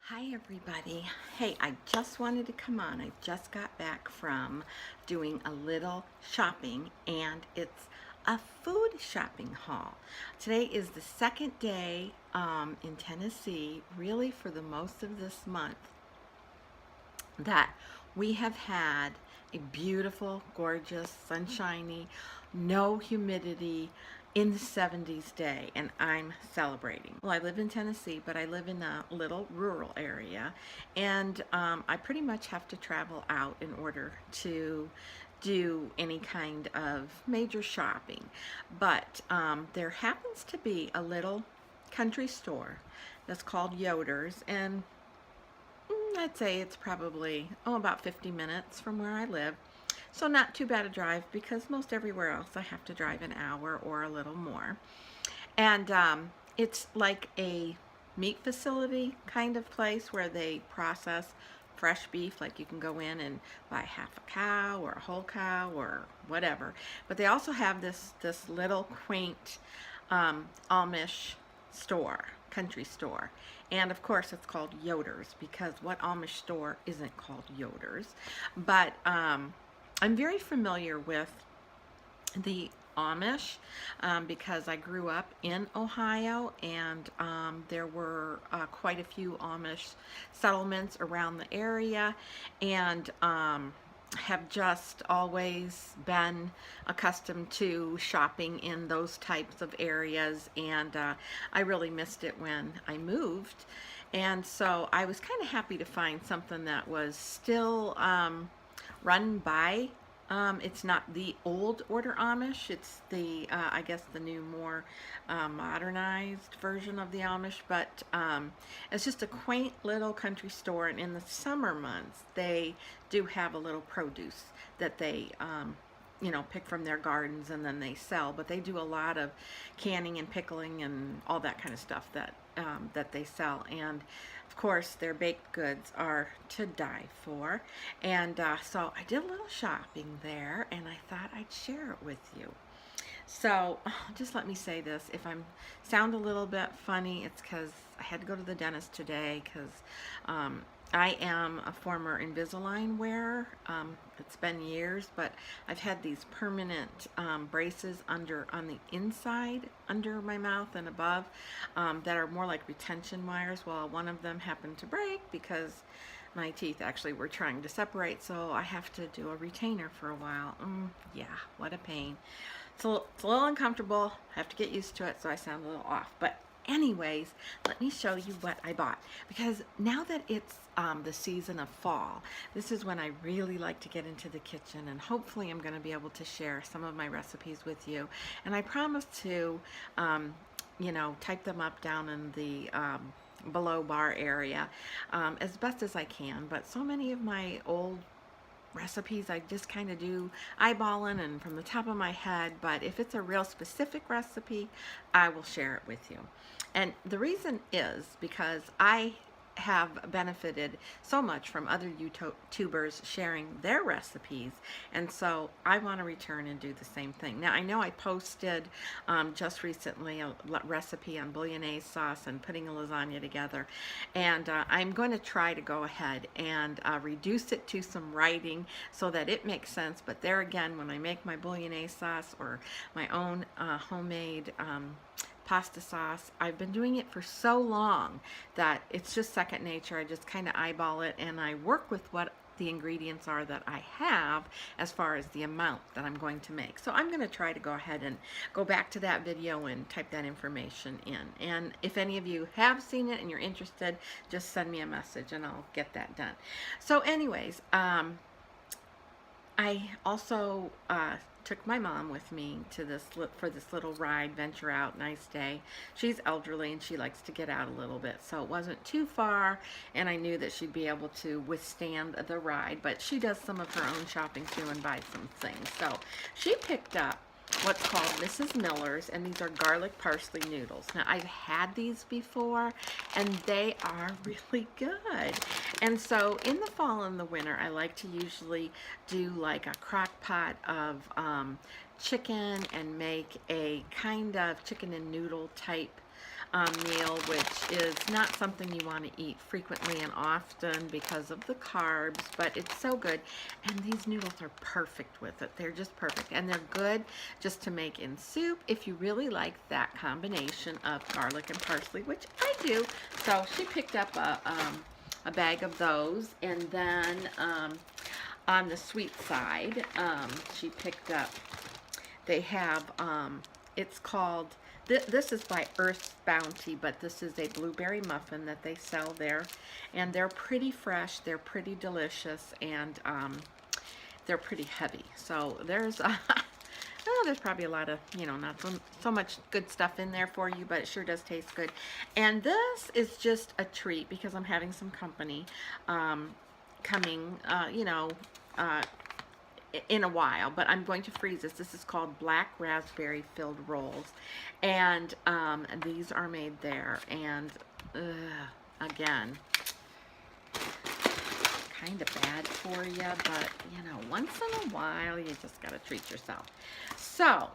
Hi everybody. Hey, I just wanted to come on. I just got back from doing a little shopping and it's a food shopping haul. Today is the second day in Tennessee, really for the most of this month, that we have had a beautiful, gorgeous, sunshiny, no humidity in the 70s day, and I'm celebrating. Well, I live in Tennessee, but I live in a little rural area, and I pretty much have to travel out in order to do any kind of major shopping. But there happens to be a little country store that's called Yoder's, and I'd say it's probably, about 50 minutes from where I live. So not too bad a drive because most everywhere else I have to drive an hour or a little more. And it's like a meat facility kind of place where they process fresh beef. Like you can go in and buy half a cow or a whole cow or whatever. But they also have this little quaint Amish store, country store. And of course it's called Yoder's because what Amish store isn't called Yoder's? But I'm very familiar with the Amish because I grew up in Ohio, and there were quite a few Amish settlements around the area, and have just always been accustomed to shopping in those types of areas, and I really missed it when I moved. And so I was kind of happy to find something that was still run by, it's not the old order Amish, it's the, I guess the new, more modernized version of the Amish, but it's just a quaint little country store, and in the summer months, they do have a little produce that they, pick from their gardens and then they sell, but they do a lot of canning and pickling and all that kind of stuff that they sell. And of course their baked goods are to die for, and so I did a little shopping there and I thought I'd share it with you. So just let me say this, if I sound a little bit funny, it's because I had to go to the dentist today because I am a former Invisalign wearer. It's been years, but I've had these permanent braces on the inside, under my mouth and above, that are more like retention wires. Well, one of them happened to break because my teeth actually were trying to separate, so I have to do a retainer for a while. Yeah, what a pain. It's a little uncomfortable. I have to get used to it, so I sound a little off. But anyways, let me show you what I bought, because now that it's the season of fall, this is when I really like to get into the kitchen, and hopefully I'm going to be able to share some of my recipes with you. And I promise to type them up down in the below bar area as best as I can. But so many of my old recipes I just kind of do eyeballing and from the top of my head, but if it's a real specific recipe, I will share it with you. And the reason is because I have benefited so much from other YouTubers sharing their recipes, and so I want to return and do the same thing. Now I know I posted just recently a recipe on bolognese sauce and putting a lasagna together, and I'm going to try to go ahead and reduce it to some writing so that it makes sense. But there again, when I make my bolognese sauce or my own homemade pasta sauce, I've been doing it for so long that it's just second nature. I just kind of eyeball it and I work with what the ingredients are that I have as far as the amount that I'm going to make. So I'm going to try to go ahead and go back to that video and type that information in. And if any of you have seen it and you're interested, just send me a message and I'll get that done. So anyways, I also took my mom with me to this little ride, venture out, nice day. She's elderly and she likes to get out a little bit, so it wasn't too far, and I knew that she'd be able to withstand the ride. But she does some of her own shopping too and buys some things. So she picked up what's called Mrs. Miller's, and these are garlic parsley noodles. Now I've had these before and they are really good. And so in the fall and the winter, I like to usually do like a crock pot of chicken and make a kind of chicken and noodle type meal, which is not something you want to eat frequently and often because of the carbs, but it's so good. And these noodles are perfect with it. They're just perfect. And they're good just to make in soup if you really like that combination of garlic and parsley, which I do. So she picked up a bag of those. And then on the sweet side, she picked up, they have, it's called, this is by Earth's Bounty, but this is a blueberry muffin that they sell there. And they're pretty fresh, they're pretty delicious, and they're pretty heavy. So there's, oh, there's probably a lot of, not so much good stuff in there for you, but it sure does taste good. And this is just a treat because I'm having some company coming, in a while, but I'm going to freeze this. This is called black raspberry filled rolls, and these are made there. And again, kind of bad for you, but once in a while you just gotta treat yourself. So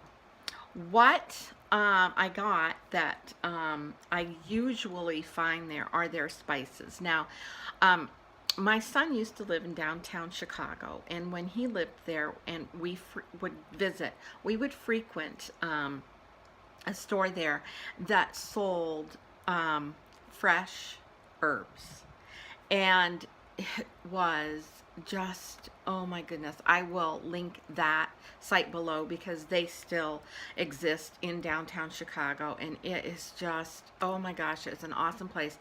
what I got that I usually find there are their spices. Now my son used to live in downtown Chicago, and when he lived there and we would visit, we would frequent a store there that sold fresh herbs, and it was just, oh my goodness. I will link that site below because they still exist in downtown Chicago, and it is just, oh my gosh, it's an awesome place.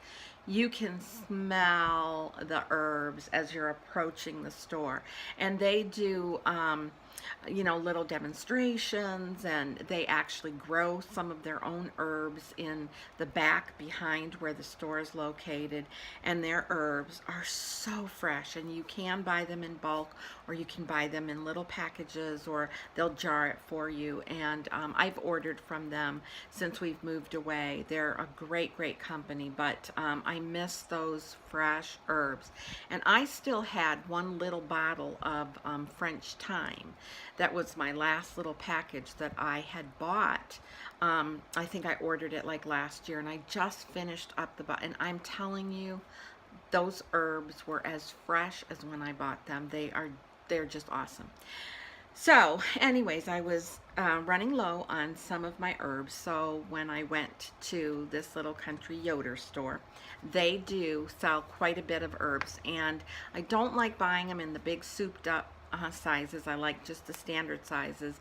You can smell the herbs as you're approaching the store, and they do little demonstrations, and they actually grow some of their own herbs in the back behind where the store is located, and their herbs are so fresh, and you can buy them in bulk, or you can buy them in little packages, or they'll jar it for you. And I've ordered from them since we've moved away. They're a great company, but I miss those fresh herbs. And I still had one little bottle of French thyme. That was my last little package that I had bought. I think I ordered it like last year, and I just finished up the bottle. And I'm telling you, those herbs were as fresh as when I bought them. They're just awesome. So anyways, I was running low on some of my herbs, so when I went to this little country Yoder store, they do sell quite a bit of herbs, and I don't like buying them in the big souped up sizes. I like just the standard sizes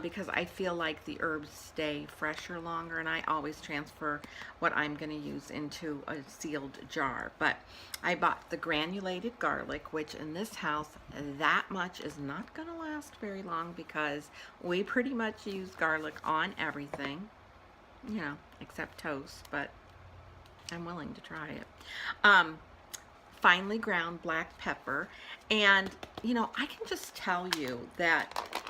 because I feel like the herbs stay fresher longer, and I always transfer what I'm going to use into a sealed jar. But I bought the granulated garlic, which in this house, that much is not going to last very long because we pretty much use garlic on everything, except toast, but I'm willing to try it. Finely ground black pepper, and I can just tell you that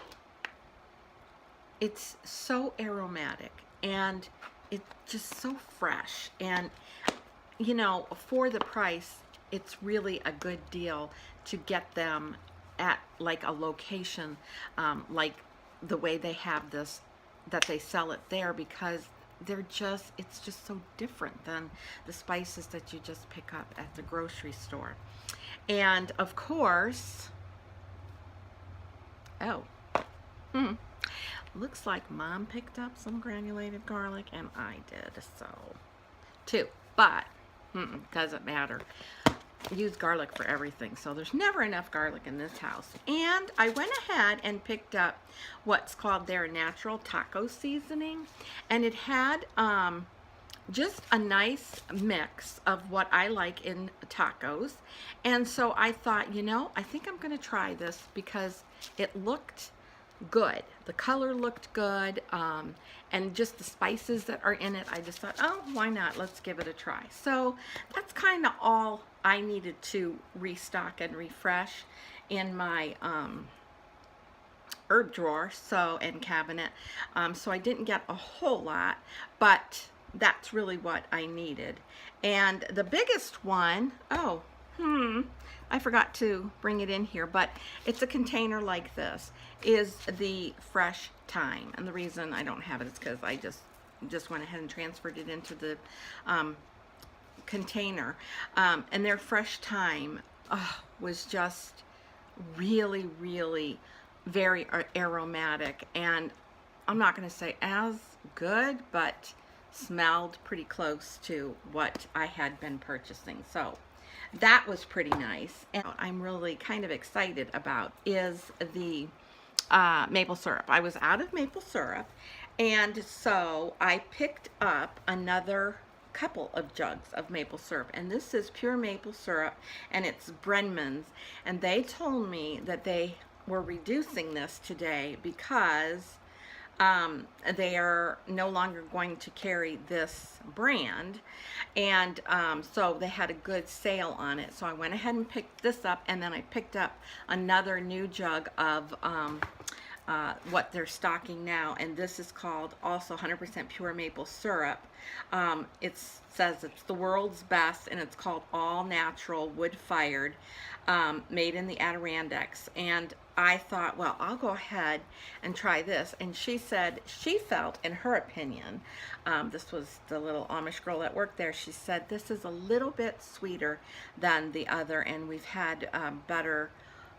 it's so aromatic, and it's just so fresh, and for the price, it's really a good deal to get them at like a location like the way they have this, that they sell it there, because it's just so different than the spices that you just pick up at the grocery store. And of course, looks like Mom picked up some granulated garlic, and I did so too, but doesn't matter. Use garlic for everything, so there's never enough garlic in this house. And I went ahead and picked up what's called their natural taco seasoning, and it had just a nice mix of what I like in tacos. And so I thought, I think I'm going to try this because it looked good. The color looked good, and just the spices that are in it, I just thought, oh, why not? Let's give it a try. So that's kind of all I needed to restock and refresh in my herb drawer and cabinet. So I didn't get a whole lot, but that's really what I needed. And the biggest one, I forgot to bring it in here, but it's a container like this, is the fresh thyme. And the reason I don't have it is because I just went ahead and transferred it into the container. And their fresh thyme was just really, really very aromatic. And I'm not going to say as good, but smelled pretty close to what I had been purchasing. So that was pretty nice. And I'm really kind of excited about is the maple syrup. I was out of maple syrup, and so I picked up another couple of jugs of maple syrup, and this is pure maple syrup, and it's Brenman's, and they told me that they were reducing this today because they are no longer going to carry this brand, and so they had a good sale on it. So I went ahead and picked this up, and then I picked up another new jug of what they're stocking now, and this is called also 100% pure maple syrup. It says it's the world's best, and it's called all natural wood fired, made in the Adirondacks. And I thought, well, I'll go ahead and try this. And she said she felt, in her opinion, this was the little Amish girl that worked there, she said this is a little bit sweeter than the other, and we've had better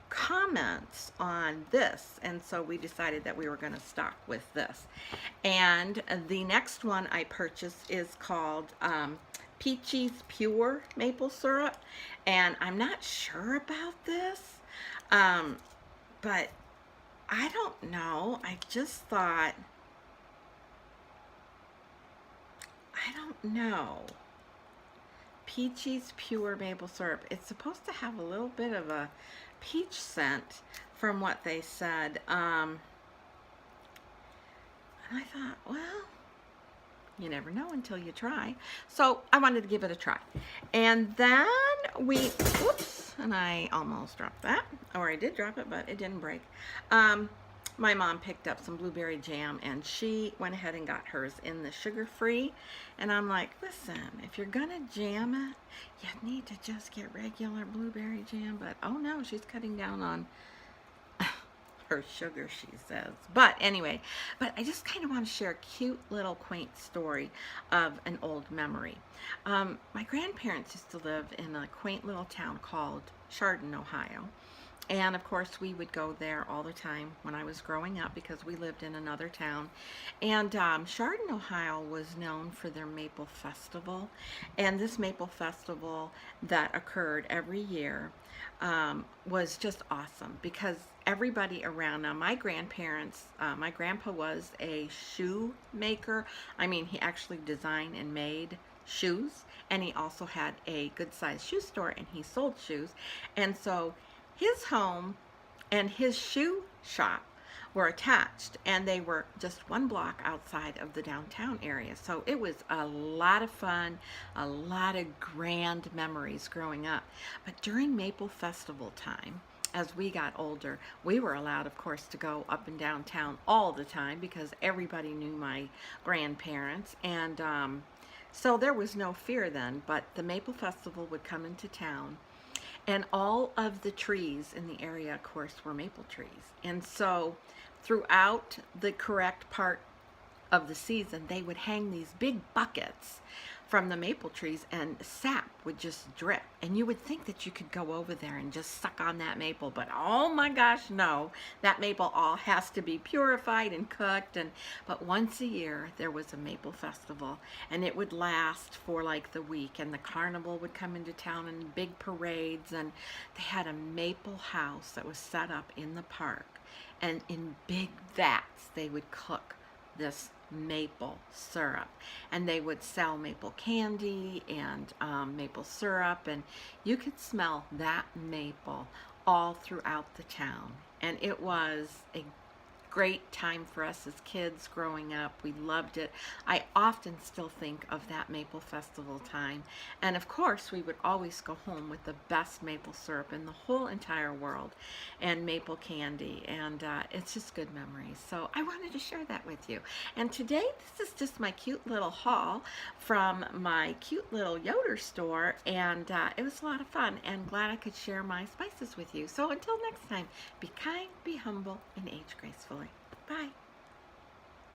comments on this, and so we decided that we were going to stock with this. And the next one I purchased is called Peachy's Pure Maple Syrup, and I'm not sure about this, but I don't know. I just thought, I don't know. Peachy's Pure Maple Syrup. It's supposed to have a little bit of a peach scent from what they said. And I thought, well, you never know until you try. So I wanted to give it a try. And then whoops, and I almost dropped that. Or I did drop it, but it didn't break. My mom picked up some blueberry jam, and she went ahead and got hers in the sugar-free. And I'm like, listen, if you're gonna jam it, you need to just get regular blueberry jam. But oh no, she's cutting down on her sugar, she says. But anyway, but I just kind of want to share a cute little quaint story of an old memory. My grandparents used to live in a quaint little town called Chardon, Ohio. And of course we would go there all the time when I was growing up because we lived in another town. And Chardon, Ohio was known for their Maple Festival. And this Maple Festival that occurred every year was just awesome because everybody around. Now my grandparents, my grandpa was a shoemaker. I mean, he actually designed and made shoes, and he also had a good sized shoe store, and he sold shoes. And so his home and his shoe shop were attached, and they were just one block outside of the downtown area. So it was a lot of fun, a lot of grand memories growing up. But during Maple Festival time, as we got older, we were allowed, of course, to go up and down town all the time because everybody knew my grandparents. And so there was no fear then, but the Maple Festival would come into town. And all of the trees in the area, of course, were maple trees. And so throughout the correct part of the season, they would hang these big buckets from the maple trees, and sap would just drip. And you would think that you could go over there and just suck on that maple, but oh my gosh, no. That maple all has to be purified and cooked. But once a year, there was a Maple Festival, and it would last for like the week, and the carnival would come into town and big parades, and they had a maple house that was set up in the park, and in big vats they would cook this maple syrup, and they would sell maple candy and maple syrup, and you could smell that maple all throughout the town. And it was a great time for us as kids growing up. We loved it. I often still think of that Maple Festival time. And of course, we would always go home with the best maple syrup in the whole entire world and maple candy. And it's just good memories. So I wanted to share that with you. And today, this is just my cute little haul from my cute little Yoder store. And it was a lot of fun, and glad I could share my spices with you. So until next time, be kind, be humble, and age gracefully. Bye.